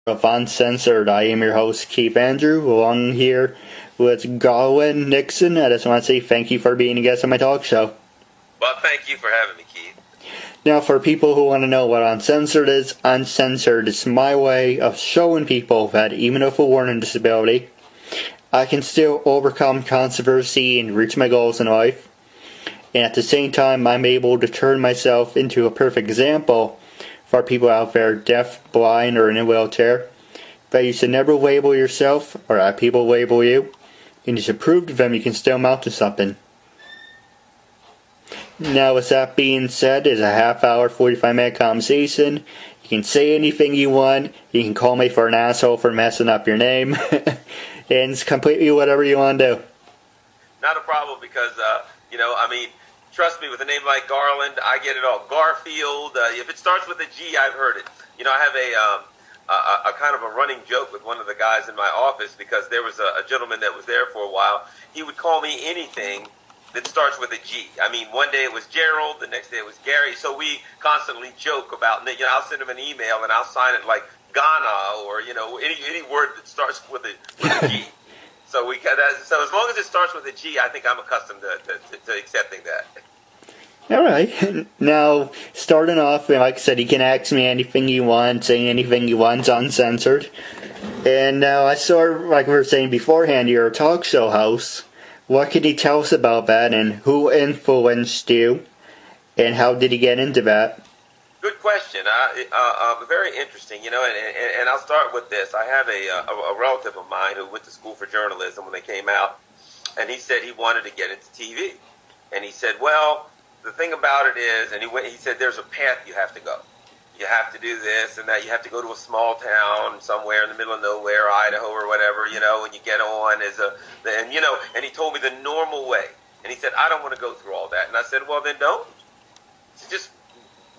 of Uncensored. I am your host, Keith Andrew, along here with Garland Nixon. I just want to say thank you for being a guest on my talk show. Well, thank you for having me, Keith. Now, for people who want to know what Uncensored is my way of showing people that even with a learning disability, I can still overcome controversy and reach my goals in life. And at the same time, I'm able to turn myself into a perfect example for people out there deaf, blind, or in a wheelchair, that you should never label yourself or have people label you, and you should prove to them you can still amount to something. Now, with that being said, it's a half-hour, 45-minute conversation. You can say anything you want. You can call me for an asshole for messing up your name. And it's completely whatever you want to do. Not a problem because, trust me, with a name like Garland, I get it all. Garfield, if it starts with a G, I've heard it. I have a kind of a running joke with one of the guys in my office because there was a gentleman that was there for a while. He would call me anything that starts with a G. I mean, one day it was Gerald, the next day it was Gary. So we constantly joke about, I'll send him an email and I'll sign it like Ghana or, any word that starts with a G. So so as long as it starts with a G, I think I'm accustomed to accepting that. All right. Now, starting off, like I said, you can ask me anything you want, say anything you want, uncensored. And now, I saw, like we were saying beforehand, you're a talk show host. What can you tell us about that, and who influenced you, and how did you get into that? Good question. Very interesting, and I'll start with this. I have a relative of mine who went to school for journalism when they came out, and he said he wanted to get into TV. And he said, well, the thing about it is, and he said, there's a path you have to go. You have to do this and that. You have to go to a small town somewhere in the middle of nowhere, Idaho or whatever, and you get on and he told me the normal way. And he said, I don't want to go through all that. And I said, well, then don't. So just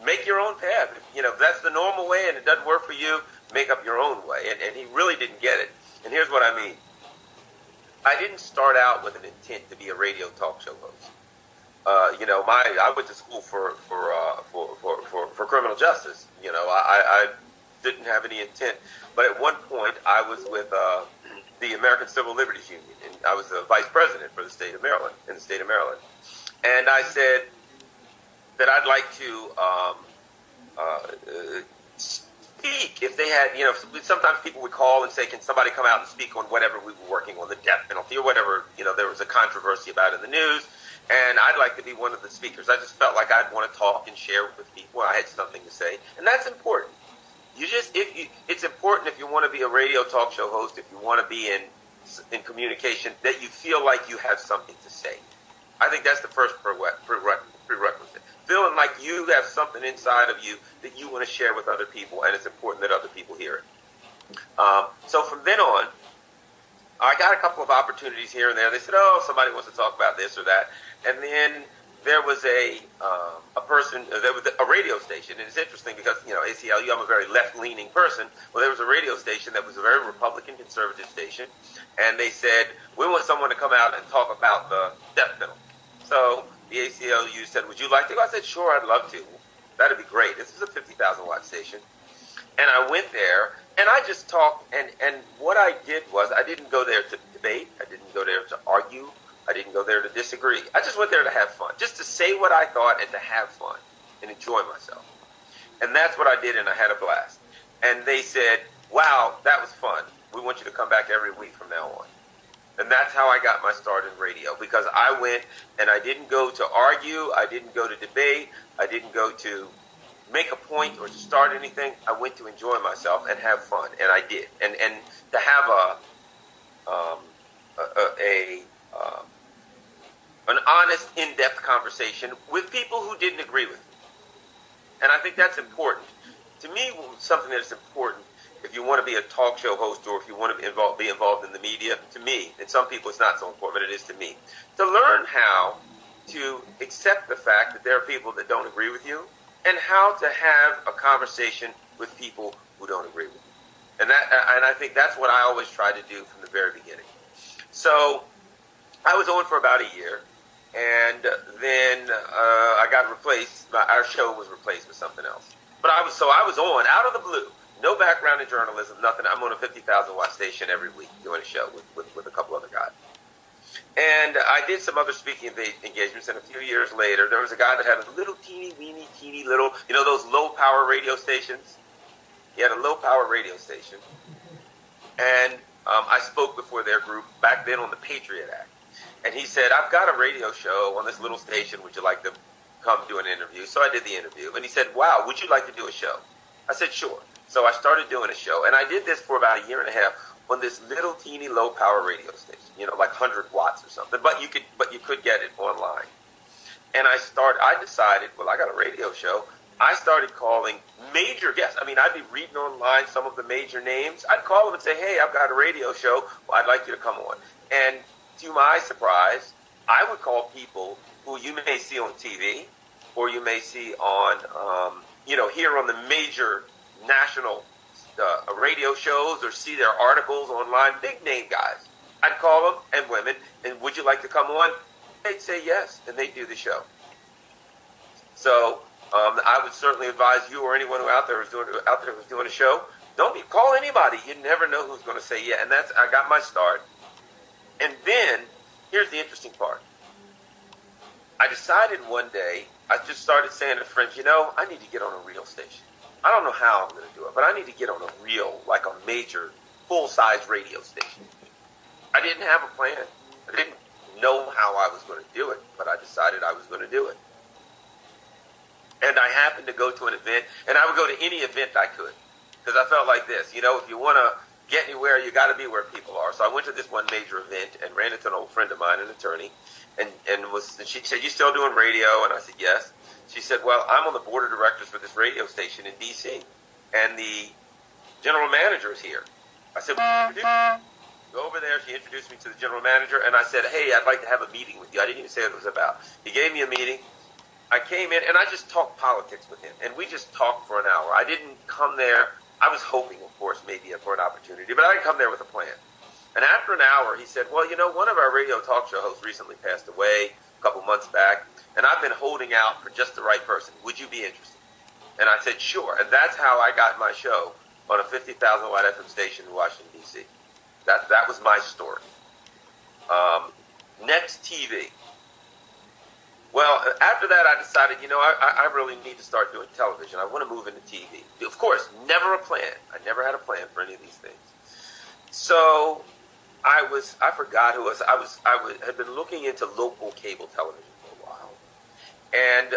make your own path. If that's the normal way and it doesn't work for you, make up your own way. And he really didn't get it. And here's what I mean. I didn't start out with an intent to be a radio talk show host. I went to school for criminal justice. I didn't have any intent. But at one point, I was with the American Civil Liberties Union, and I was the vice president for the state of Maryland, And I said that I'd like to speak if they had, sometimes people would call and say, can somebody come out and speak on whatever we were working on, the death penalty or whatever, there was a controversy about in the news. And I'd like to be one of the speakers. I just felt like I'd want to talk and share with people. I had something to say, and that's important. It's important if you want to be a radio talk show host, if you want to be in communication, that you feel like you have something to say. I think that's the first prerequisite. Feeling like you have something inside of you that you want to share with other people, and it's important that other people hear it. So from then on, I got a couple of opportunities here and there. They said, oh, somebody wants to talk about this or that. And then there was a person, there was a radio station. And it's interesting because, ACLU, I'm a very left-leaning person. Well, there was a radio station that was a very Republican conservative station. And they said, we want someone to come out and talk about the death penalty. So the ACLU said, would you like to go? I said, sure, I'd love to. That'd be great. This is a 50,000-watt station. And I went there, and I just talked. And what I did was I didn't go there to debate. I didn't go there to argue. I didn't go there to disagree. I just went there to have fun, just to say what I thought and to have fun and enjoy myself. And that's what I did, and I had a blast. And they said, wow, that was fun. We want you to come back every week from now on. And that's how I got my start in radio, because I went and I didn't go to argue. I didn't go to debate. I didn't go to make a point or to start anything. I went to enjoy myself and have fun, and I did. And to have an honest, in-depth conversation with people who didn't agree with me. And I think that's important. To me, something that's important, if you want to be a talk show host or if you want to be involved in the media, to me, and some people it's not so important, but it is to me, to learn how to accept the fact that there are people that don't agree with you and how to have a conversation with people who don't agree with you. And I think that's what I always try to do from the very beginning. So I was on for about a year. And then I got replaced. Our show was replaced with something else. But I was on out of the blue. no background in journalism, nothing. I'm on a 50,000 watt station every week doing a show with a couple other guys. And I did some other speaking engagements, and a few years later, there was a guy that had a little teeny little, those low power radio stations. He had a low power radio station. And I spoke before their group back then on the Patriot Act. And he said, I've got a radio show on this little station. Would you like to come do an interview? So I did the interview. And he said, wow, would you like to do a show? I said, sure. So I started doing a show. And I did this for about a year and a half on this little teeny low power radio station, like 100 watts or something. But you could get it online. And I decided, well, I got a radio show. I started calling major guests. I mean, I'd be reading online some of the major names. I'd call them and say, hey, I've got a radio show. Well, I'd like you to come on. And to my surprise, I would call people who you may see on TV or you may see on, here on the major national radio shows or see their articles online, big name guys. I'd call them and women, and would you like to come on? They'd say yes, and they'd do the show. So I would certainly advise you or anyone who out there who's doing a show, call anybody. You never know who's going to say yeah. And I got my start. And then here's the interesting part. I decided one day, I just started saying to friends, I need to get on a real station. I don't know how I'm going to do it, but I need to get on a real, like a major, full-size radio station. I didn't have a plan. I didn't know how I was going to do it, but I decided I was going to do it. And I happened to go to an event, and I would go to any event I could, because I felt like this, if you want to get anywhere, you got to be where people are. So I went to this one major event and ran into an old friend of mine, an attorney, and she said, you still doing radio? And I said, yes. She said, well, I'm on the board of directors for this radio station in D.C., and the general manager is here. I said, go over there. She introduced me to the general manager, and I said, hey, I'd like to have a meeting with you. I didn't even say what it was about. He gave me a meeting. I came in, and I just talked politics with him, and we just talked for an hour. I didn't come there. I was hoping, of course, maybe for an opportunity, but I didn't come there with a plan. And after an hour, he said, well, one of our radio talk show hosts recently passed away a couple months back, and I've been holding out for just the right person. Would you be interested? And I said, sure. And that's how I got my show on a 50,000 watt FM station in Washington, D.C. That was my story. Next, TV. Well, after that, I decided, I really need to start doing television. I want to move into TV. Of course, never a plan. I never had a plan for any of these things. So I forgot who I had been looking into local cable television for a while. And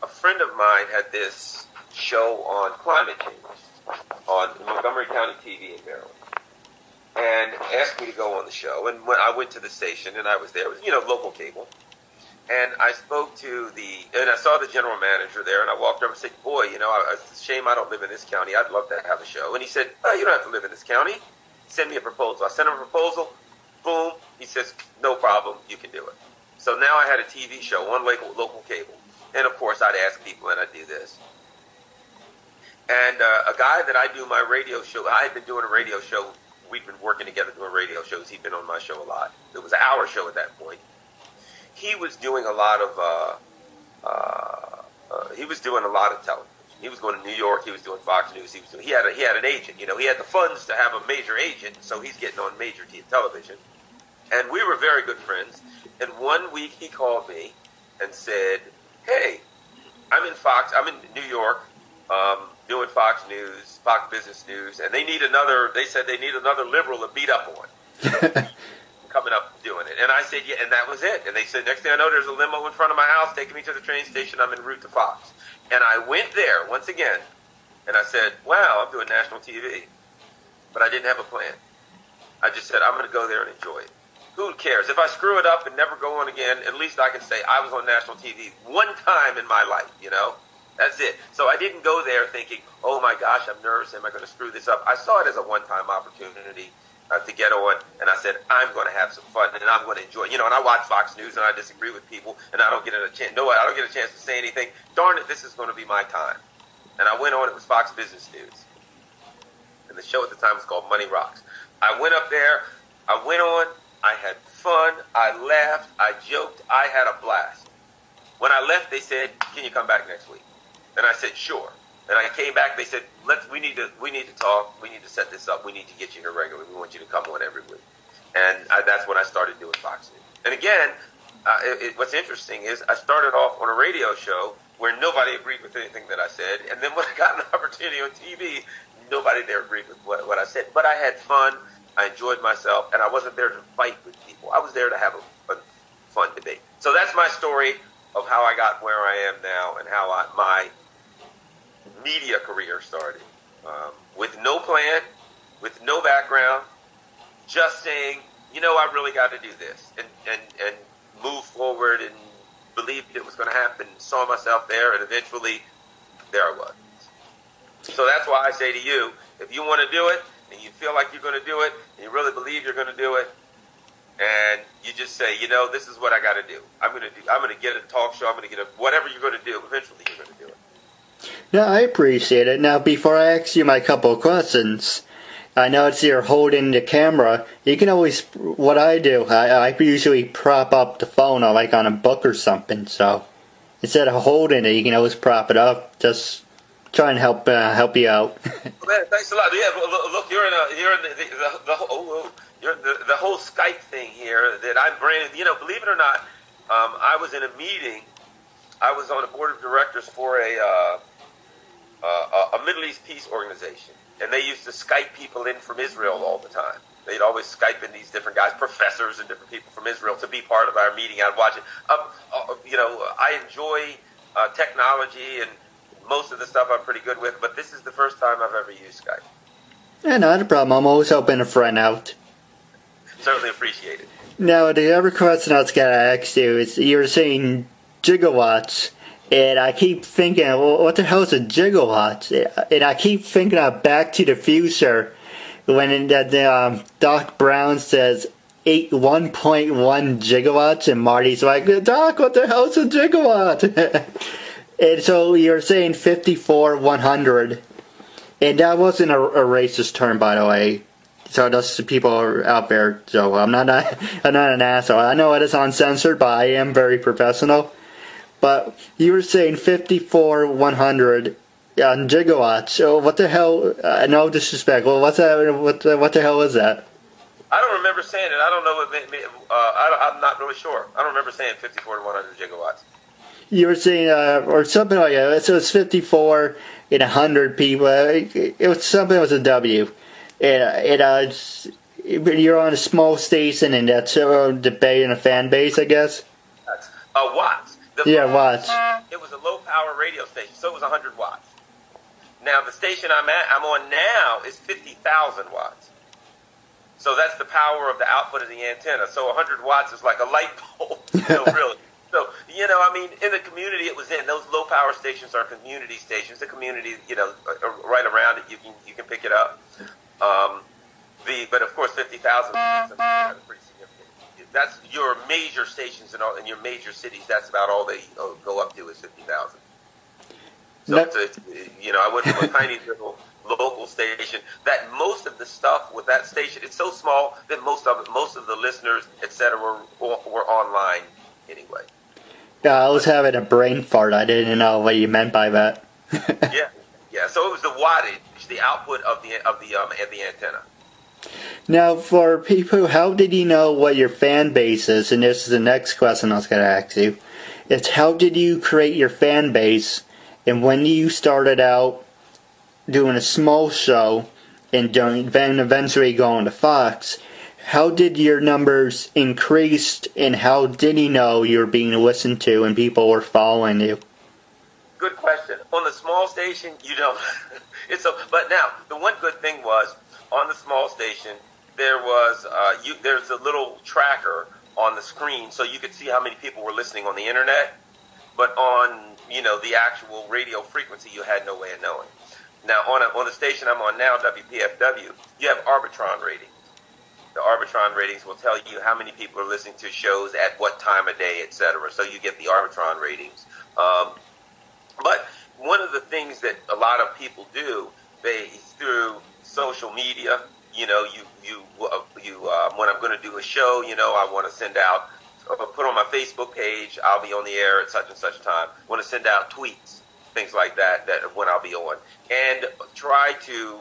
a friend of mine had this show on climate change on Montgomery County TV in Maryland. And asked me to go on the show. And when I went to the station and I was there, it was, local cable. And I spoke to and I saw the general manager there, and I walked over and said, boy, it's a shame I don't live in this county. I'd love to have a show. And he said, oh, you don't have to live in this county. Send me a proposal. I sent him a proposal. Boom. He says, no problem. You can do it. So now I had a TV show on local cable. And, of course, I'd ask people, and I'd do this. And a guy that I do my radio show, I had been doing a radio show. We'd been working together doing radio shows. He'd been on my show a lot. It was an hour show at that point. He was doing a lot of television. He was going to New York. He was doing Fox News. He had an agent. He had the funds to have a major agent, so he's getting on major television. And we were very good friends. And one week he called me and said, "Hey, I'm in New York, doing Fox News, Fox Business News, and they said they need another liberal to beat up on." Coming up doing it. And I said, yeah, and that was it. And they said, next thing I know, there's a limo in front of my house taking me to the train station. I'm en route to Fox. And I went there once again, and I said, wow, I'm doing national TV. But I didn't have a plan. I just said, I'm going to go there and enjoy it. Who cares? If I screw it up and never go on again, at least I can say I was on national TV one time in my life, That's it. So I didn't go there thinking, oh my gosh, I'm nervous. Am I going to screw this up? I saw it as a one-time opportunity to get on, and I said, I'm going to have some fun, and I'm going to enjoy it. And I watch Fox News, and I disagree with people, and I don't get a chance. No, I don't get a chance to say anything. Darn it, this is going to be my time. And I went on. It was Fox Business News, and the show at the time was called Money Rocks. I went up there. I went on. I had fun. I laughed. I joked. I had a blast. When I left, they said, can you come back next week? And I said, sure. And I came back. They said, we need to talk. We need to set this up. We need to get you here regularly. We want you to come on every week. And that's when I started doing Fox News. And again, what's interesting is I started off on a radio show where nobody agreed with anything that I said. And then when I got an opportunity on TV, nobody there agreed with what I said. But I had fun. I enjoyed myself. And I wasn't there to fight with people. I was there to have a fun debate. So that's my story of how I got where I am now and how my media career started. With no plan, with no background, just saying, I really got to do this and move forward and believed it was going to happen, saw myself there, and eventually there I was. So that's why I say to you, if you want to do it and you feel like you're going to do it and you really believe you're going to do it, and you just say, this is what I got to do. I'm going to get a talk show. I'm going to get whatever you're going to do. Eventually you're going to do it. Yeah, I appreciate it. Now, before I ask you my couple of questions, I know it's you're holding the camera. You can always, what I do, I usually prop up the phone like on a book or something. So instead of holding it, you can always prop it up. Just try and help you out. Man, thanks a lot. Yeah, look, you're in the whole Skype thing here that I'm branded. Believe it or not, I was in a meeting. I was on a board of directors for a Middle East peace organization, and they used to Skype people in from Israel all the time. They'd always Skype in these different guys, professors and different people from Israel, to be part of our meeting. I'd watch it. I enjoy technology, and most of the stuff I'm pretty good with, but this is the first time I've ever used Skype. Yeah, not a problem. I'm always helping a friend out. Certainly appreciate it. Now, the other question I was going to ask you is, you were saying gigawatts, and I keep thinking, well, what the hell is a gigawatt? And I keep thinking of Back to the Future, when Doc Brown says 1.1 gigawatts, and Marty's like, Doc, what the hell is a gigawatt? And so you're saying 54,100, and that wasn't a racist term, by the way. So those people are out there. So I'm not an asshole. I know it is uncensored, but I am very professional. But you were saying 54,100 gigawatts. So what the hell? No disrespect. Well, what's that? What the hell is that? I don't remember saying it. I don't know what. I'm not really sure. I don't remember saying 54 to 100 gigawatts. You were saying, or something like that. So it's 54 and 100 people. It was something with a W. And you're on a small station, and that's debate and a fan base, I guess. Watts. Watts. It was a low power radio station, so it was 100 watts. Now the station I'm on now is 50,000 watts. So that's the power of the output of the antenna. So 100 watts is like a light bulb, really. So, in the community it was in, those low power stations are community stations. The community, right around it, you can pick it up. But of course 50,000 is pretty significant. That's your major stations in your major cities. That's about all they go up to is 50,000. So I went from a tiny little local station that most of the stuff with that station, it's so small that most of the listeners, etc., were online anyway. Yeah, I was having a brain fart. I didn't know what you meant by that. Yeah. So it was the wattage, the output of the antenna. Now, for people, how did you know what your fan base is? And this is the next question I was going to ask you. It's how did you create your fan base? And when you started out doing a small show and then eventually going to Fox, how did your numbers increase, and how did you know you were being listened to and people were following you? Good question. On the small station, you don't. But now, the one good thing was, on the small station, there was there's a little tracker on the screen, so you could see how many people were listening on the internet. But on the actual radio frequency, you had no way of knowing. Now on the station I'm on now, WPFW, you have Arbitron ratings. The Arbitron ratings will tell you how many people are listening to shows at what time of day, etc. So you get the Arbitron ratings. But one of the things that a lot of people do, through social media, when I'm going to do a show, I want to send out, put on my Facebook page, I'll be on the air at such and such time. I want to send out tweets. things like that when I'll be on, and try to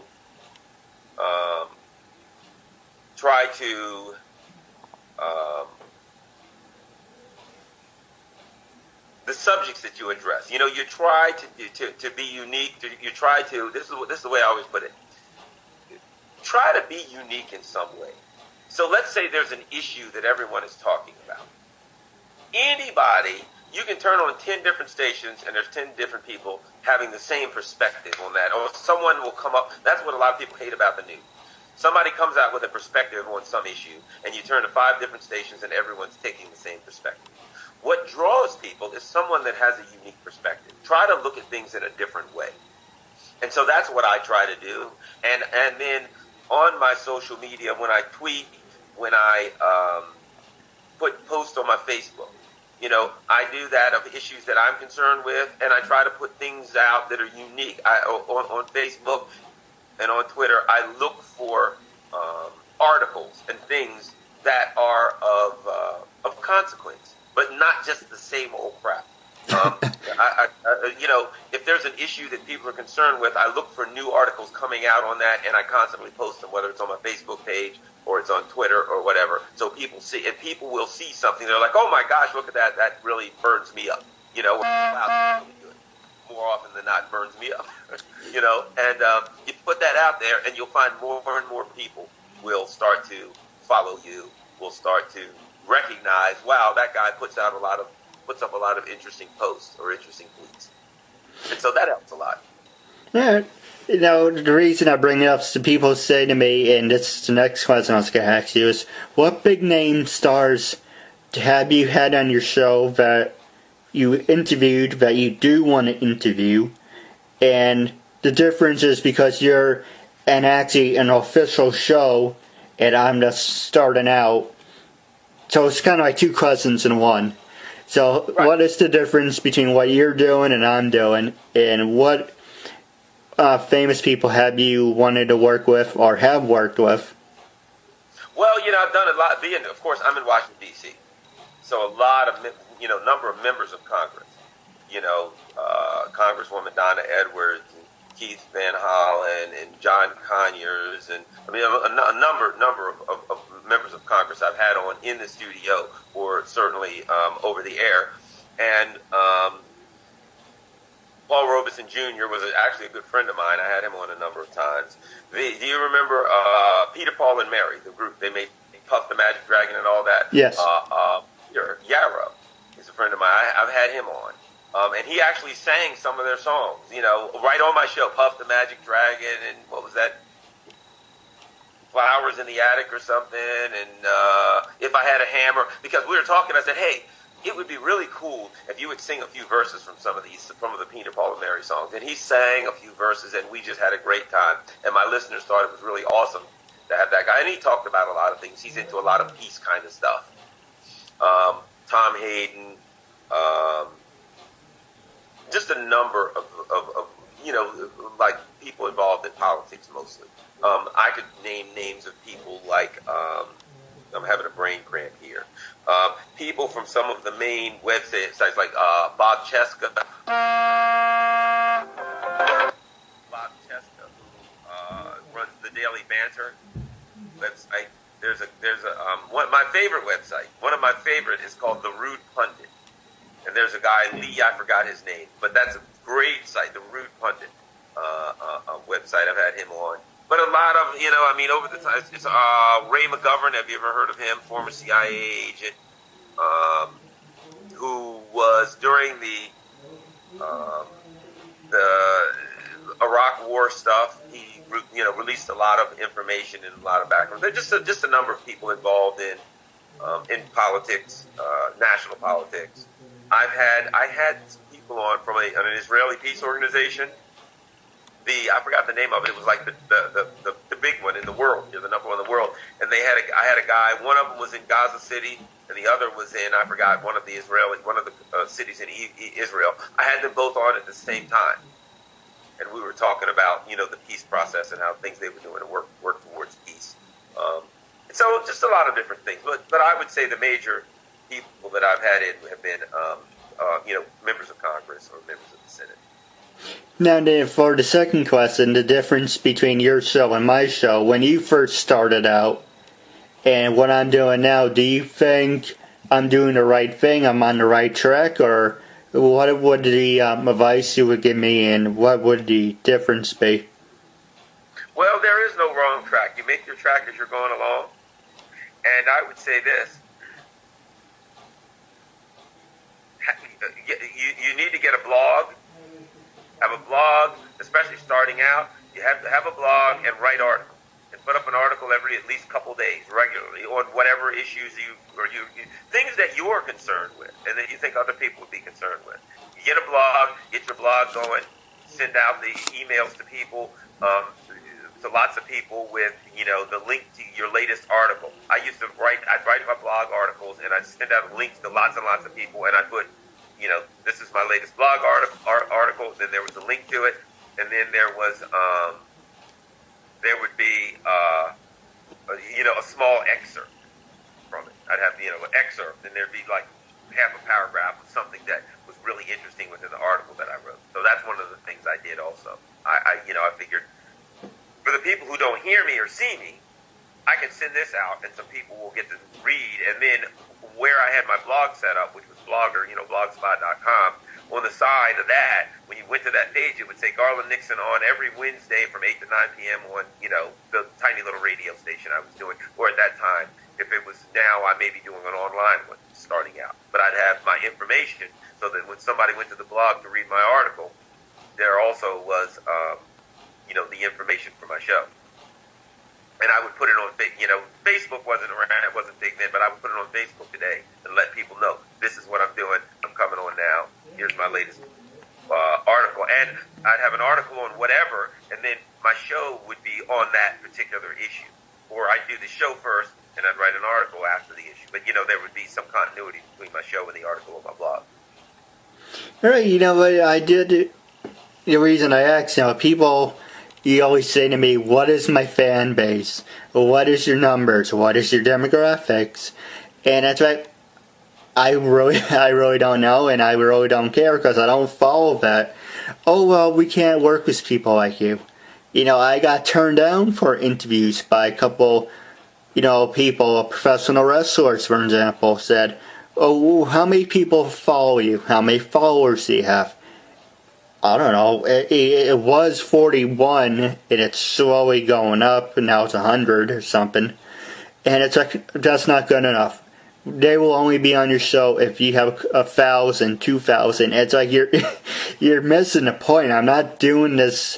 the subjects that you address. You know, you try to be unique. You try to. This is the way I always put it. Try to be unique in some way. So let's say there's an issue that everyone is talking about. Anybody, you can turn on 10 different stations and there's 10 different people having the same perspective on that. Or someone will come up. That's what a lot of people hate about the news. Somebody comes out with a perspective on some issue and you turn to 5 different stations and everyone's taking the same perspective. What draws people is someone that has a unique perspective. Try to look at things in a different way. And so that's what I try to do. And then on my social media, when I tweet, when I put posts on my Facebook, you know, I do that of issues that I'm concerned with, and I try to put things out that are unique. On Facebook and on Twitter, I look for articles and things that are of consequence, but not just the same old crap. You know, if there's an issue that people are concerned with, I look for new articles coming out on that, and I constantly post them, whether it's on my Facebook page or it's on Twitter or whatever. So people see, and people will see something. They're like, "Oh my gosh, look at that! That really burns me up." You know, more often than not, burns me up. You know, and you put that out there, and you'll find more and more people will start to follow you. Will start to recognize, wow, that guy puts up a lot of interesting posts or interesting tweets. And so that helps a lot. Yeah, you know, the reason I bring it up is the people say to me, and this is the next question I was going to ask you, is what big name stars have you had on your show that you interviewed that you do want to interview? And the difference is because you're actually an official show and I'm just starting out. So it's kind of like 2 questions in one. So right. What is the difference between what you're doing and I'm doing, and what famous people have you wanted to work with or have worked with? Well, you know, I've done a lot. Of course, I'm in Washington, D.C., so a lot of, you know, number of members of Congress. You know, Congresswoman Donna Edwards, and Keith Van Hollen, and John Conyers, and I mean a number of members of Congress I've had on in the studio or certainly over the air. And Paul Robeson Jr. was actually a good friend of mine. I had him on a number of times. Do you remember Peter, Paul, and Mary, the group? They made Puff the Magic Dragon and all that? Yes. Yarrow is a friend of mine. I've had him on. And he actually sang some of their songs, you know, right on my show, Puff the Magic Dragon, and what was that? Flowers in the Attic or something, and If I Had a Hammer, because we were talking, I said, hey, it would be really cool if you would sing a few verses from some of the Peter, Paul, and Mary songs. And he sang a few verses, and we just had a great time. And my listeners thought it was really awesome to have that guy. And he talked about a lot of things. He's into a lot of peace kind of stuff. Tom Hayden, just a number of you know, like people involved in politics mostly. I could name names of people like, I'm having a brain cramp here. People from some of the main websites like Bob Cheska. Bob Cheska, who runs the Daily Banter website. There's my favorite website. One of my favorite is called The Rude Pundit. And there's a guy, Lee, I forgot his name, but that's a great site, The Rude Pundit website. I've had him on. But a lot of, you know, I mean, over the time, it's Ray McGovern. Have you ever heard of him? Former CIA agent, who was during the Iraq War stuff. He, you know, released a lot of information and a lot of background. There's just a number of people involved in politics, national politics. I had people on from an Israeli peace organization. I forgot the name of it. It was like the big one in the world. You're the number one in the world. And I had a guy. One of them was in Gaza City, and the other was in, I forgot, one of the cities in Israel. I had them both on at the same time, and we were talking about, you know, the peace process and how things they were doing to work towards peace. So just a lot of different things. But I would say the major people that I've had in have been, you know, members of Congress or members of the Senate. Now then, for the second question, the difference between your show and my show, when you first started out and what I'm doing now, do you think I'm doing the right thing, I'm on the right track, or what would the advice you would give me and what would the difference be? Well, there is no wrong track. You make your track as you're going along. And I would say this. You need to get a blog. Have a blog, especially starting out. You have to have a blog and write articles. And put up an article every at least couple days regularly on whatever issues things that you're concerned with and that you think other people would be concerned with. You get a blog, get your blog going, send out the emails to people, to lots of people with, the link to your latest article. I'd write my blog articles and I'd send out links to lots and lots of people and I'd put, this is my latest blog article, then there was a link to it, and then there was, there would be, a small excerpt from it. I'd have, an excerpt, and there'd be like half a paragraph of something that was really interesting within the article that I wrote. So that's one of the things I did also. I figured for the people who don't hear me or see me, I can send this out and some people will get to read. And then where I had my blog set up, which was Blogger, blogspot.com, on the side of that, when you went to that page, it would say Garland Nixon on every Wednesday from 8 to 9 p.m. on, the tiny little radio station I was doing. Or at that time, if it was now, I may be doing an online one starting out. But I'd have my information so that when somebody went to the blog to read my article, there also was, the information for my show. And I would put it on, Facebook wasn't around, it wasn't big then, but I would put it on Facebook today and let people know, this is what I'm doing, I'm coming on now, here's my latest article. And I'd have an article on whatever, and then my show would be on that particular issue. Or I'd do the show first, and I'd write an article after the issue. But, there would be some continuity between my show and the article on my blog. All right, I did, the reason I asked, people... You always say to me, what is my fan base? What is your numbers? What is your demographics? And that's right. I really don't know, and I really don't care because I don't follow that. Oh, well, we can't work with people like you. I got turned down for interviews by a couple, people, professional wrestlers, for example, said, oh, how many people follow you? How many followers do you have? I don't know, it was 41, and it's slowly going up, and now it's 100 or something. And it's like, that's not good enough. They will only be on your show if you have 1,000, 2,000. It's like you're missing the point. I'm not doing this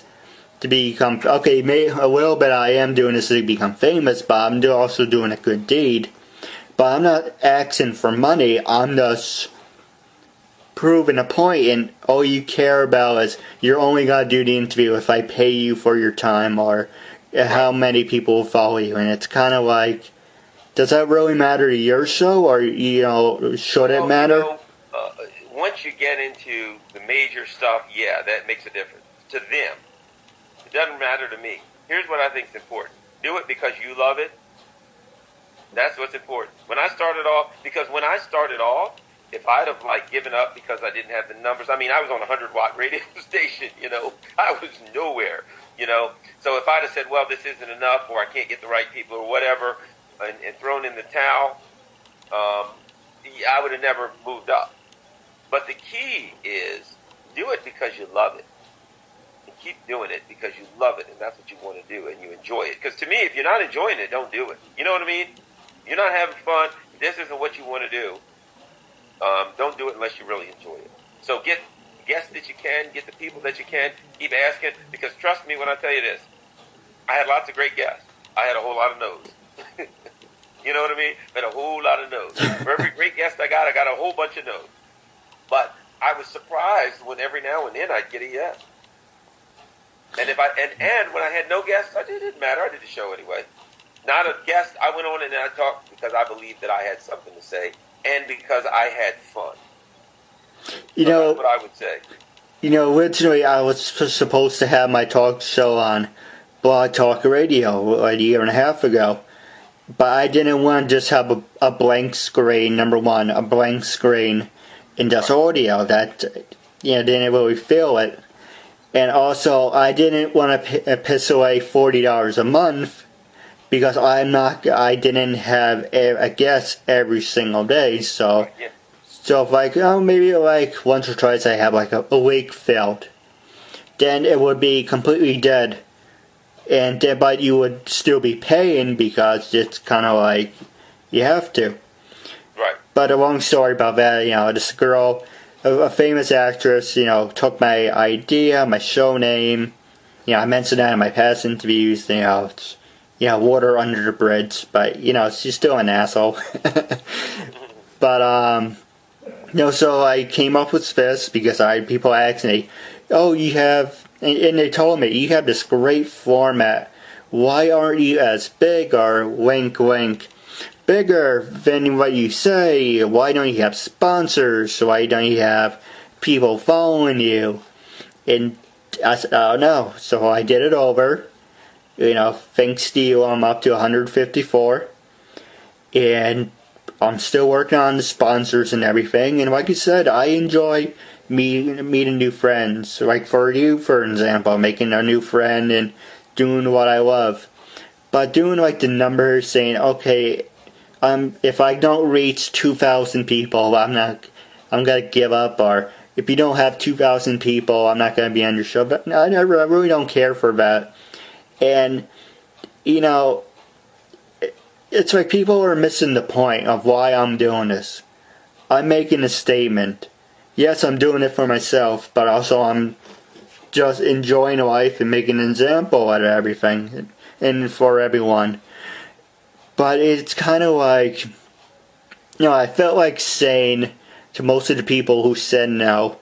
to become, okay, a little bit I am doing this to become famous, but I'm also doing a good deed. But I'm not asking for money, I'm just proving a point, and all you care about is you're only gonna do the interview if I pay you for your time or how many people will follow you. And it's kind of like, does that really matter to your show, or should it matter? Once you get into the major stuff, yeah, that makes a difference to them. It doesn't matter to me. Here's what I think is important: do it because you love it. That's what's important. When I started off, if I'd have given up because I didn't have the numbers, I was on a 100-watt radio station, I was nowhere, So if I'd have said, well, this isn't enough, or I can't get the right people, or whatever, and thrown in the towel, I would have never moved up. But the key is do it because you love it. And keep doing it because you love it, and that's what you want to do, and you enjoy it. Because to me, if you're not enjoying it, don't do it. You know what I mean? You're not having fun. This isn't what you want to do. Don't do it unless you really enjoy it. So get guests that you can, get the people that you can, keep asking, because trust me when I tell you this, I had lots of great guests. I had a whole lot of no's. You know what I mean? I had a whole lot of no's. For every great guest I got a whole bunch of no's. But I was surprised when every now and then I'd get a yes. And when I had no guests, it didn't matter. I did the show anyway. Not a guest, I went on and I talked because I believed that I had something to say. And because I had fun. That's what I would say. Originally I was supposed to have my talk show on Blog Talk Radio a year and a half ago. But I didn't want to just have a blank screen, number one, a blank screen, and just audio that, didn't really feel it. And also, I didn't want to piss away $40 a month because I didn't have a guest every single day. So, Yeah. so if like, maybe like once or twice I have like a week filled, then it would be completely dead. And but you would still be paying because it's kind of like you have to. Right. But a long story about that, this girl, a famous actress, took my idea, my show name. I mentioned that in my past interviews. Water under the bridge. But she's still an asshole. But so I came up with this because people asked me, "Oh, you have," and they told me you have this great format. Why aren't you as big or wink wink? Bigger than what you say? Why don't you have sponsors? Why don't you have people following you? And I said, oh no. So I did it over. Thanks to you, I'm up to 154. And I'm still working on the sponsors and everything. And like you said, I enjoy meeting new friends. Like for you, for example, making a new friend and doing what I love. But doing like the numbers, saying, okay, if I don't reach 2,000 people, I'm gonna give up. Or if you don't have 2,000 people, I'm not gonna be on your show. But I really don't care for that. And it's like people are missing the point of why I'm doing this. I'm making a statement. Yes, I'm doing it for myself, but also I'm just enjoying life and making an example out of everything and for everyone. But it's kind of like, I felt like saying to most of the people who said no,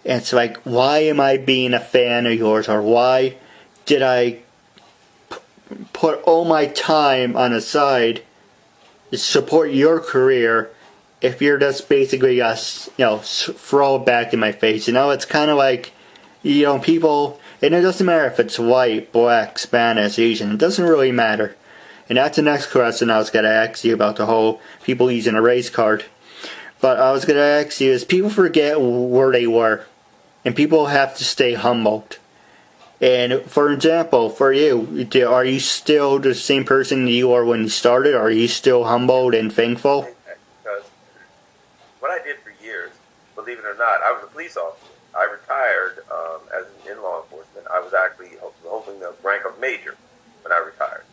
it's like, why am I being a fan of yours? Or why did I put all my time on the side to support your career if you're just basically throw it back in my face? It's kind of like, people, and it doesn't matter if it's white, black, Spanish, Asian, it doesn't really matter. And that's the next question I was going to ask you about the whole people using a race card. But I was going to ask you is people forget where they were. And people have to stay humbled. And for example, for you, are you still the same person you were when you started? Or are you still humbled and thankful? Because what I did for years, believe it or not, I was a police officer. I retired in law enforcement. I was actually holding the rank of major when I retired.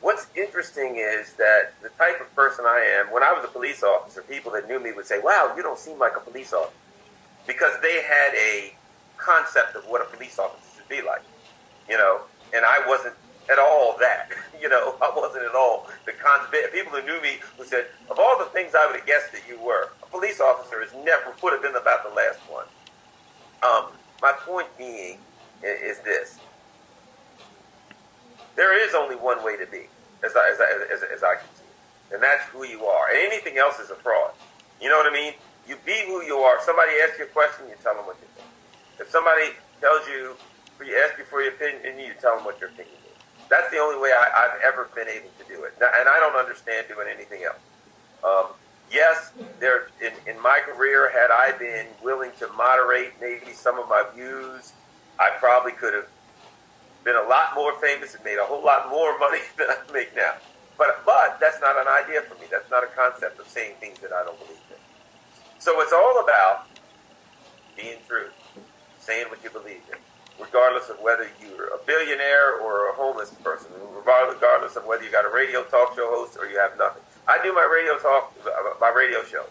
What's interesting is that the type of person I am, when I was a police officer, people that knew me would say, wow, you don't seem like a police officer. Because they had a concept of what a police officer should be like, and I wasn't at all that, I wasn't at all the concept. People who knew me who said, of all the things I would have guessed that you were, a police officer would have been about the last one. My point being is this. There is only one way to be, as I can see it, and that's who you are. And anything else is a fraud. You know what I mean? You be who you are. Somebody asks you a question, you tell them what you think. If somebody tells you, asks you for your opinion, you tell them what your opinion is. That's the only way I've ever been able to do it. And I don't understand doing anything else. Yes, in my career, had I been willing to moderate maybe some of my views, I probably could have been a lot more famous and made a whole lot more money than I make now. But that's not an idea for me. That's not a concept of saying things that I don't believe in. So it's all about being true, saying what you believe in, regardless of whether you're a billionaire or a homeless person, regardless of whether you got a radio talk show host or you have nothing. I do my radio show.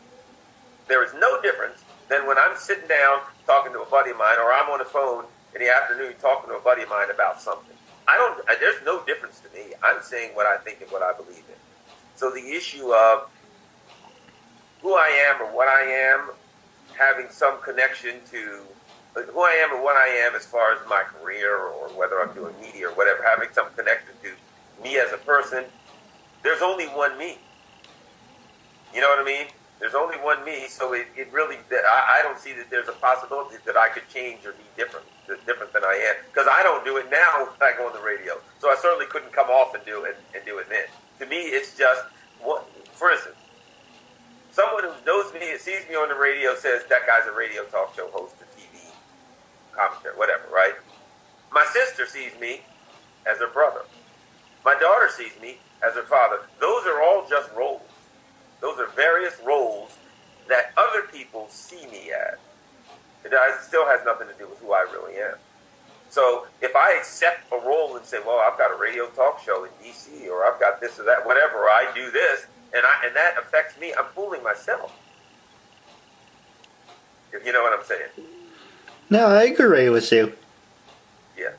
There is no difference than when I'm sitting down talking to a buddy of mine, or I'm on the phone in the afternoon talking to a buddy of mine about something. There's no difference to me. I'm saying what I think and what I believe in. So the issue of who I am or what I am, having some connection to who I am and what I am as far as my career or whether I'm doing media or whatever, having some connection to me as a person, there's only one me. You know what I mean? There's only one me, so it really, I don't see that there's a possibility that I could change or be different than I am. Because I don't do it now when I go on the radio. So I certainly couldn't come off and do it then. To me, it's just, for instance, someone who knows me and sees me on the radio says, that guy's a radio talk show host or TV commentary, whatever, right? My sister sees me as her brother. My daughter sees me as her father. Those are all just roles. Those are various roles that other people see me as. It still has nothing to do with who I really am. So if I accept a role and say, well, I've got a radio talk show in D.C., or I've got this or that, whatever, or I do this, and that affects me, I'm fooling myself. If you know what I'm saying. No, I agree with you. Yeah.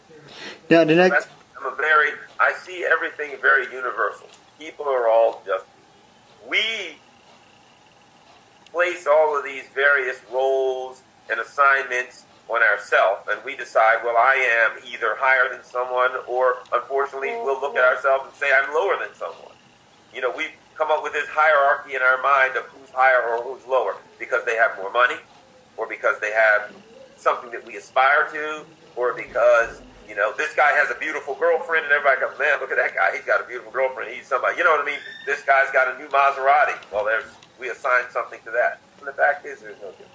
Now, the next... I see everything very universal. People are all just... We place all of these various roles and assignments on ourselves, and we decide, well, I am either higher than someone, or unfortunately, we'll look at ourselves and say, I'm lower than someone. You know, we've come up with this hierarchy in our mind of who's higher or who's lower, because they have more money, or because they have something that we aspire to, or because, you know, this guy has a beautiful girlfriend, and everybody goes, man, look at that guy, he's got a beautiful girlfriend, he's somebody, you know what I mean? This guy's got a new Maserati. Well, we assign something to that. And the fact is, there's no difference.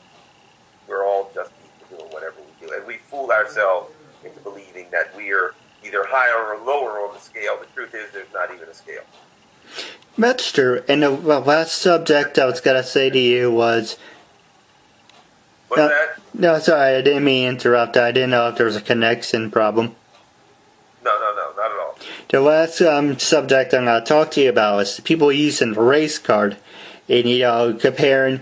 We're all just people doing whatever we do, and we fool ourselves into believing that we are either higher or lower on the scale. The truth is, there's not even a scale. That's true. And the last subject I was going to say to you was... What's that? No, sorry, I didn't mean to interrupt. I didn't know if there was a connection problem. No, not at all. The last subject I'm going to talk to you about is people using the race card. And, you know, comparing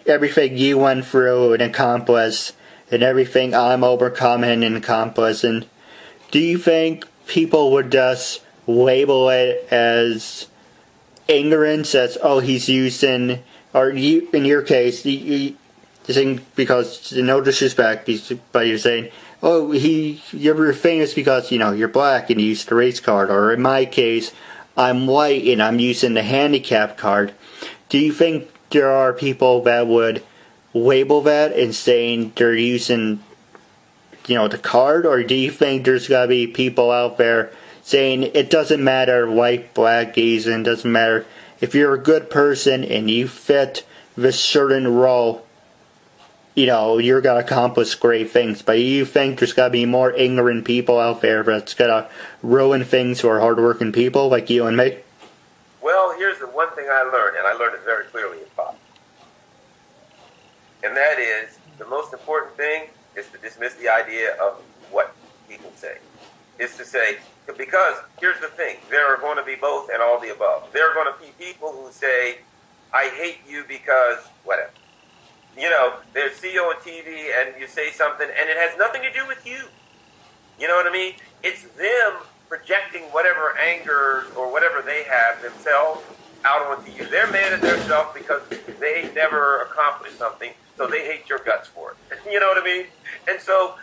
everything you went through and accomplished and everything I'm overcoming and accomplishing. Do you think people would just label it as ignorance, as, oh, he's using, or you, in your case, you think, because, no disrespect, but you're saying, oh, you're famous because, you know, you're black and you used the race card, or in my case, I'm white and I'm using the handicap card. Do you think there are people that would label that and saying they're using, you know, the card, or do you think there's got to be people out there saying it doesn't matter white, black, Asian, doesn't matter, if you're a good person and you fit this certain role, you know, you're going to accomplish great things. But you think there's got to be more ignorant people out there that's going to ruin things for hardworking people like you and me? Well, here's the one thing I learned, and I learned it very clearly in pop. And that is, the most important thing is to dismiss the idea of what people say. It's to say, because here's the thing, there are going to be both and all the above. There are going to be people who say, I hate you because whatever. You know, they see you on TV and you say something and it has nothing to do with you. You know what I mean? It's them projecting whatever anger or whatever they have themselves out onto you. They're mad at themselves because they never accomplished something, so they hate your guts for it. You know what I mean? And so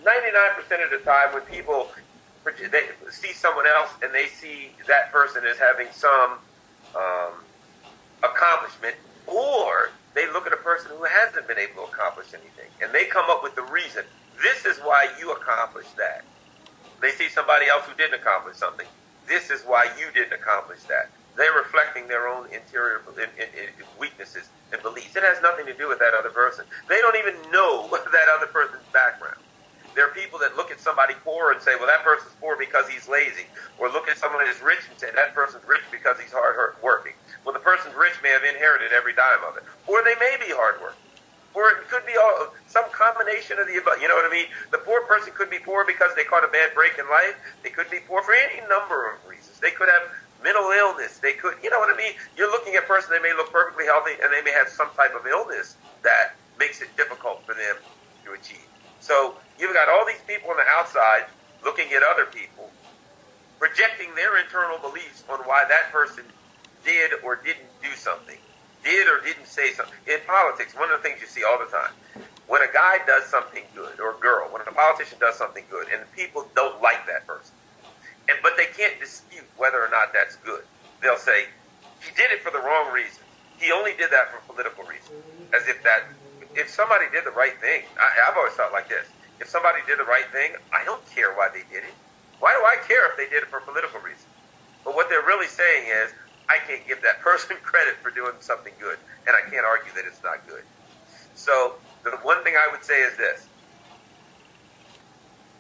99% of the time when people they see someone else and they see that person as having some accomplishment, or they look at a person who hasn't been able to accomplish anything, and they come up with the reason, this is why you accomplished that. They see somebody else who didn't accomplish something. This is why you didn't accomplish that. They're reflecting their own interior weaknesses and beliefs. It has nothing to do with that other person. They don't even know that other person's background. There are people that look at somebody poor and say, well, that person's poor because he's lazy. Or look at someone that's rich and say, that person's rich because he's hard working. Well, the person's rich may have inherited every dime of it. Or they may be hard working. Or it could be some combination of the above. You know what I mean? The poor person could be poor because they caught a bad break in life. They could be poor for any number of reasons. They could have mental illness. They could, you know what I mean? You're looking at a person, they may look perfectly healthy, and they may have some type of illness that makes it difficult for them to achieve. So you've got all these people on the outside looking at other people, projecting their internal beliefs on why that person did or didn't do something. Did or didn't say something. In politics, one of the things you see all the time, when a guy does something good, or a girl, when a politician does something good, and people don't like that person, but they can't dispute whether or not that's good. They'll say, he did it for the wrong reason. He only did that for political reasons. As if if somebody did the right thing, I've always thought like this, if somebody did the right thing, I don't care why they did it. Why do I care if they did it for political reasons? But what they're really saying is, I can't give that person credit for doing something good, and I can't argue that it's not good. So the one thing I would say is this.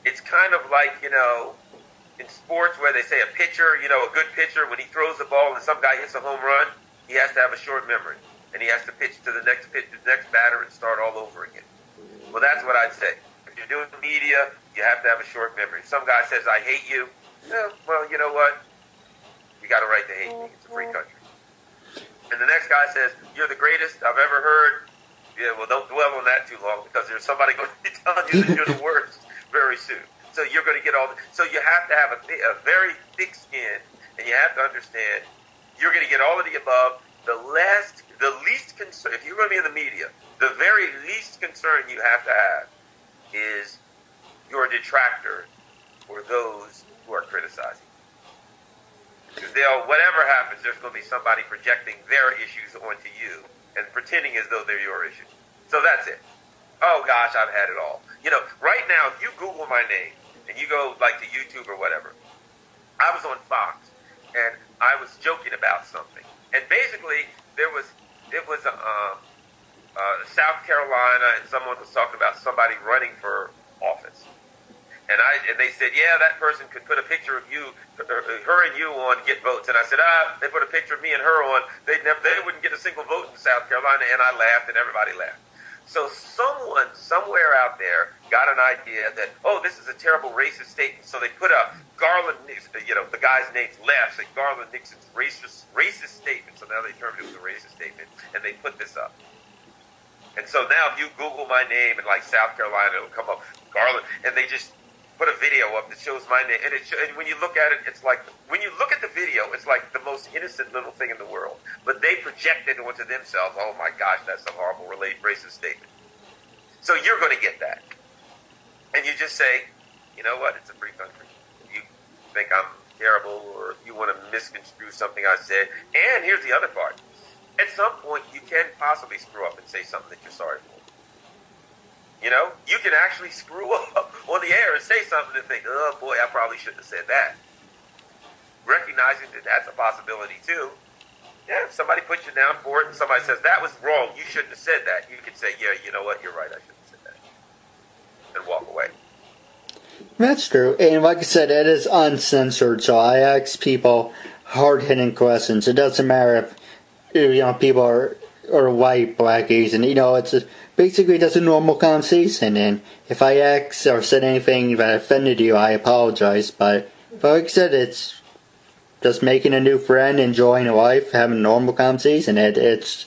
it's kind of like, in sports where they say a pitcher, a good pitcher, when he throws the ball and some guy hits a home run, he has to have a short memory. And he has to pitch to the next batter and start all over again. Well, that's what I'd say. If you're doing media, you have to have a short memory. If some guy says, I hate you, well, you know what? You got a right to hate me. It's a free country. And the next guy says, you're the greatest I've ever heard. Yeah, well, don't dwell on that too long because there's somebody going to be telling you that you're the worst very soon. So you're going to get so you have to have a very thick skin, and you have to understand you're going to get all of the above. The least concern, if you're going to be in the media, the very least concern you have to have is your detractors or those who are criticizing. Because whatever happens, there's going to be somebody projecting their issues onto you and pretending as though they're your issues. So that's it. Oh gosh, I've had it all. Right now, if you Google my name and you go like to YouTube or whatever, I was on Fox and I was joking about something. And basically, it was South Carolina, and someone was talking about somebody running for office. And they said, yeah, that person could put a picture of you, her and you on, get votes. And I said, they put a picture of me and her on, they wouldn't get a single vote in South Carolina. And I laughed, and everybody laughed. So someone somewhere out there got an idea that, this is a terrible racist statement. So they put a Garland Nixon, the guy's name's left, say Garland Nixon's racist statement. So now they termed it was a racist statement, and they put this up. And so now if you Google my name in like South Carolina, it'll come up Garland, and they just put a video up that shows my name. And when you look at it, it's like, when you look at the video, it's like the most innocent little thing in the world. But they project it onto themselves. Oh my gosh, that's a horrible racist statement. So you're going to get that. And you just say, you know what, it's a free country. You think I'm terrible or you want to misconstrue something I said. And here's the other part. At some point, you can possibly screw up and say something that you're sorry for. You can actually screw up on the air and say something and think, oh boy, I probably shouldn't have said that. Recognizing that that's a possibility too. Yeah, if somebody puts you down for it and somebody says, that was wrong, you shouldn't have said that. You can say, yeah, you know what, you're right, I shouldn't have said that. And walk away. That's true. And like I said, it is uncensored, so I ask people hard-hitting questions. It doesn't matter if people are white, black, Asian. It's basically just a normal conversation. And if I asked or said anything that offended you, I apologize. But like I said, it's just making a new friend, enjoying life, having a normal conversation. It's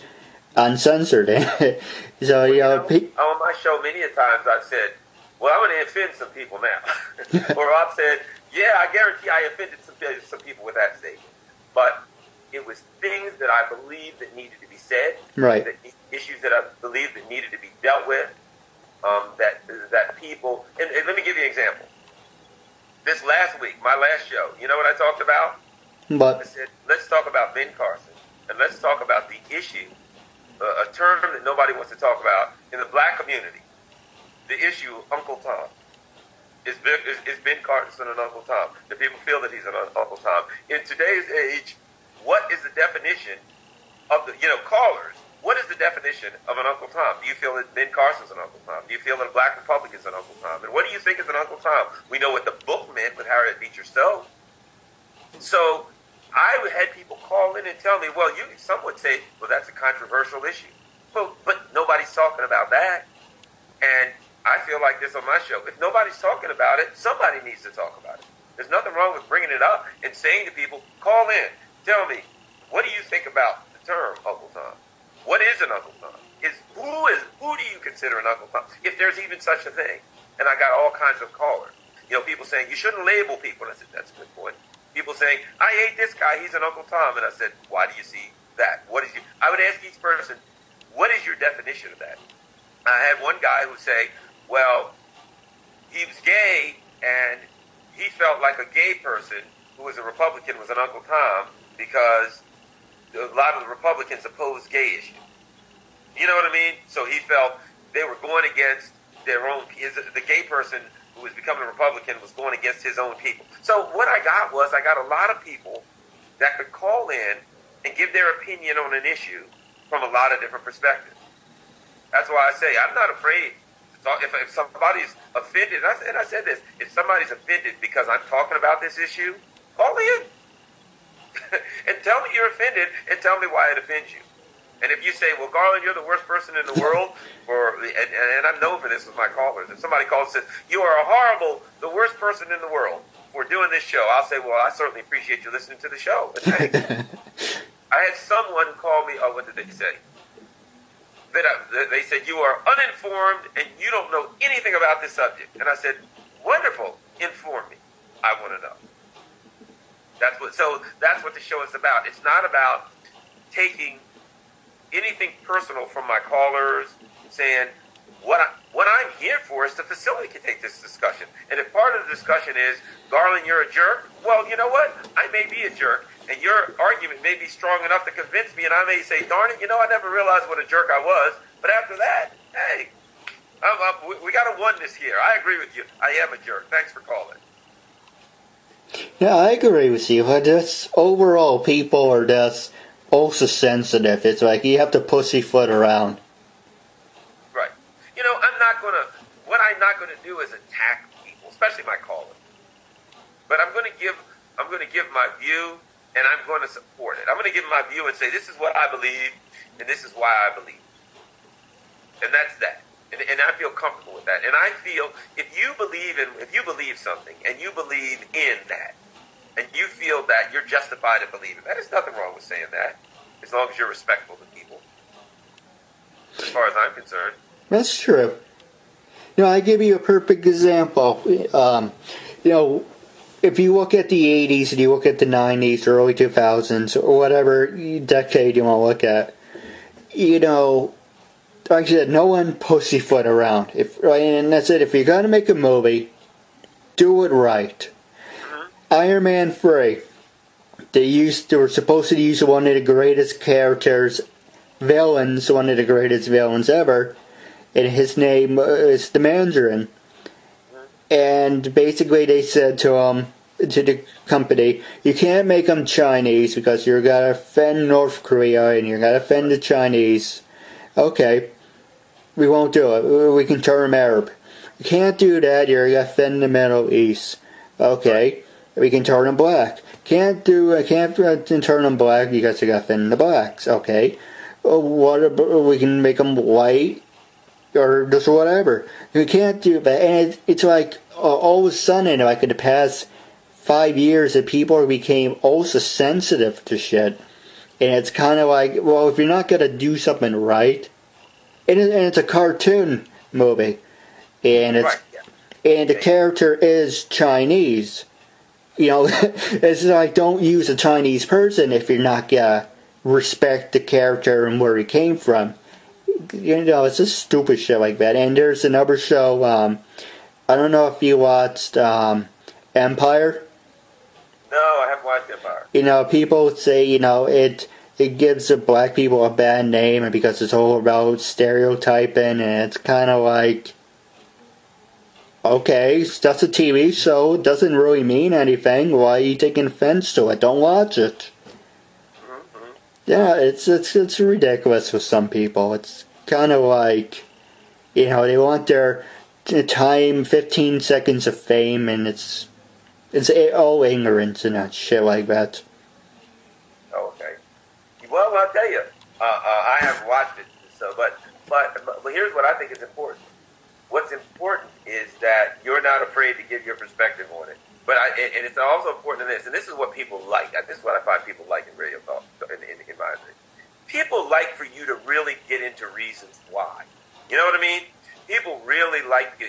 uncensored. So on my show, many a times I've said, well, I'm going to offend some people now. Or I've said, yeah, I guarantee I offended some people with that statement. But it was things that I believed that needed to be said, right? Issues that I believed that needed to be dealt with, that people... And let me give you an example. This last week, my last show, you know what I talked about? What? I said, let's talk about Ben Carson, and let's talk about the issue, a term that nobody wants to talk about in the black community. The issue of Uncle Tom. Is Ben Carson an Uncle Tom? Do people feel that he's an Uncle Tom? In today's age, what is the definition of the, callers? What is the definition of an Uncle Tom? Do you feel that Ben Carson's an Uncle Tom? Do you feel that a black Republican's an Uncle Tom? And what do you think is an Uncle Tom? We know what the book meant with Harriet Beecher Stowe. So I had people call in and tell me, well, some would say, well, that's a controversial issue. But nobody's talking about that. And I feel like this on my show. If nobody's talking about it, somebody needs to talk about it. There's nothing wrong with bringing it up and saying to people, call in, tell me, what do you think about the term Uncle Tom? What is an Uncle Tom? Who do you consider an Uncle Tom? If there's even such a thing. And I got all kinds of callers. People saying, you shouldn't label people. And I said, that's a good point. People saying, I hate this guy, he's an Uncle Tom. And I said, why do you see that? I would ask each person, what is your definition of that? I had one guy who say, well, he was gay and he felt like a gay person who was a Republican was an Uncle Tom because a lot of the Republicans oppose gay issues. You know what I mean? So he felt they were going against their own, the gay person who was becoming a Republican was going against his own people. So what I got a lot of people that could call in and give their opinion on an issue from a lot of different perspectives. That's why I say I'm not afraid to So if somebody's offended, and I said this, if somebody's offended because I'm talking about this issue, call me in and tell me you're offended and tell me why it offends you. And if you say, well, Garland, you're the worst person in the world, and I'm known for this with my callers. If somebody calls and says, you are the worst person in the world for doing this show, I'll say, well, I certainly appreciate you listening to the show. But thanks. I had someone who called me, what did they say? They said, you are uninformed and you don't know anything about this subject. And I said, wonderful, inform me. I want to know. That's what the show is about. It's not about taking anything personal from my callers, saying what I'm here for is to facilitate this discussion. And if part of the discussion is, Garland, you're a jerk, well, you know what? I may be a jerk, and your argument may be strong enough to convince me, and I may say, darn it, I never realized what a jerk I was. But after that, hey, we got a oneness here. I agree with you. I am a jerk. Thanks for calling. Yeah, I agree with you. But just overall, people are just also sensitive. It's like you have to pussyfoot around. Right. What I'm not gonna do is attack people, especially my callers. But I'm gonna give my view, and I'm going to support it. I'm going to give my view and say, this is what I believe, and this is why I believe it. And that's that. And I feel comfortable with that. And I feel if you believe something, and you believe in that, and you feel that you're justified in believing that, there's nothing wrong with saying that, as long as you're respectful to people, as far as I'm concerned. That's true. I give you a perfect example. If you look at the 80s and you look at the 90s, early 2000s, or whatever decade you want to look at, like I said, no one pussyfoot around. And that's it. If you're going to make a movie, do it right. Iron Man 3, they were supposed to use one of the greatest villains, one of the greatest villains ever, and his name is the Mandarin. And basically they said to the company, you can't make them Chinese because you're going to offend North Korea and you're going to offend the Chinese. Okay, we won't do it. We can turn them Arab. You can't do that, you're going to offend the Middle East. Okay, we can turn them black. Can't turn them black because you're going to offend the blacks. Okay, we can make them white. Or just whatever. You can't do that. And it's like all of a sudden, like in the past 5 years, that people became also sensitive to shit. And it's kind of like, well, if you're not going to do something right, and it's a cartoon movie, and and the character is Chinese. It's like, don't use a Chinese person if you're not going to respect the character and where he came from. It's just stupid shit like that. And there's another show, I don't know if you watched Empire. No, I haven't watched Empire. People say, it gives the black people a bad name, and because it's all about stereotyping, and it's kind of like, okay, that's a TV show, it doesn't really mean anything, why are you taking offense to it? Don't watch it. Mm-hmm. Yeah, it's ridiculous with some people. It's kind of like, they want their time, 15 seconds of fame, and it's all ignorance and that shit like that. Okay. Well, I'll tell you, I haven't watched it, but here's what I think is important. What's important is that you're not afraid to give your perspective on it. And it's also important in this, and this is what people like. This is what I find people like in radio talk, in my opinion. People like for you to really get into reasons why. You know what I mean? People really like,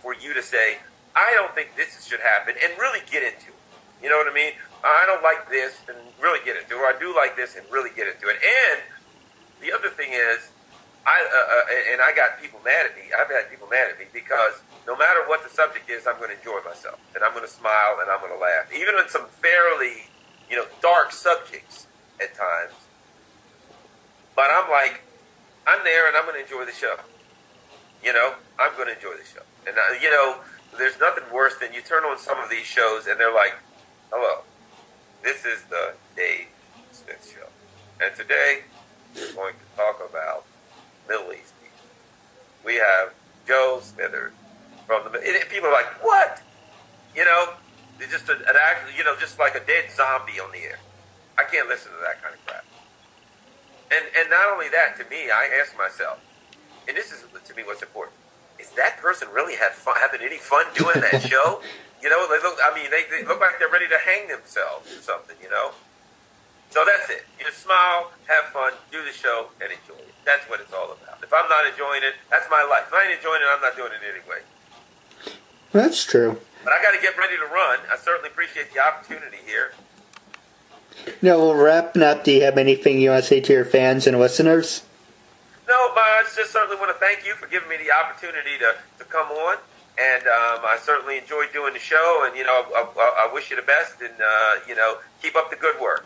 for you to say, I don't think this should happen, and really get into it. You know what I mean? I don't like this, and really get into it. Or I do like this, and really get into it. And the other thing is, I got people mad at me. I've had people mad at me because no matter what the subject is, I'm going to enjoy myself, and I'm going to smile, and I'm going to laugh. Even on some fairly, dark subjects at times. But I'm like, I'm there, and I'm going to enjoy the show. I'm going to enjoy the show. And, there's nothing worse than you turn on some of these shows, and they're like, hello, this is the Dave Smith Show. And today, we're going to talk about Middle East people. We have Joe Smithers from the. People are like, what? You know, they're just just like a dead zombie on the air. I can't listen to that kind of crap. And not only that, to me, I ask myself, and this is to me what's important: is that person really having any fun doing that show? You know, they look like they're ready to hang themselves or something. You know. So that's it. You just smile, have fun, do the show, and enjoy it. That's what it's all about. If I'm not enjoying it, that's my life. If I ain't enjoying it, I'm not doing it anyway. That's true. But I got to get ready to run. I certainly appreciate the opportunity here. Now, well, wrapping up, do you have anything you want to say to your fans and listeners? No, but I just certainly want to thank you for giving me the opportunity to come on. And I certainly enjoyed doing the show. And, I wish you the best. And, keep up the good work.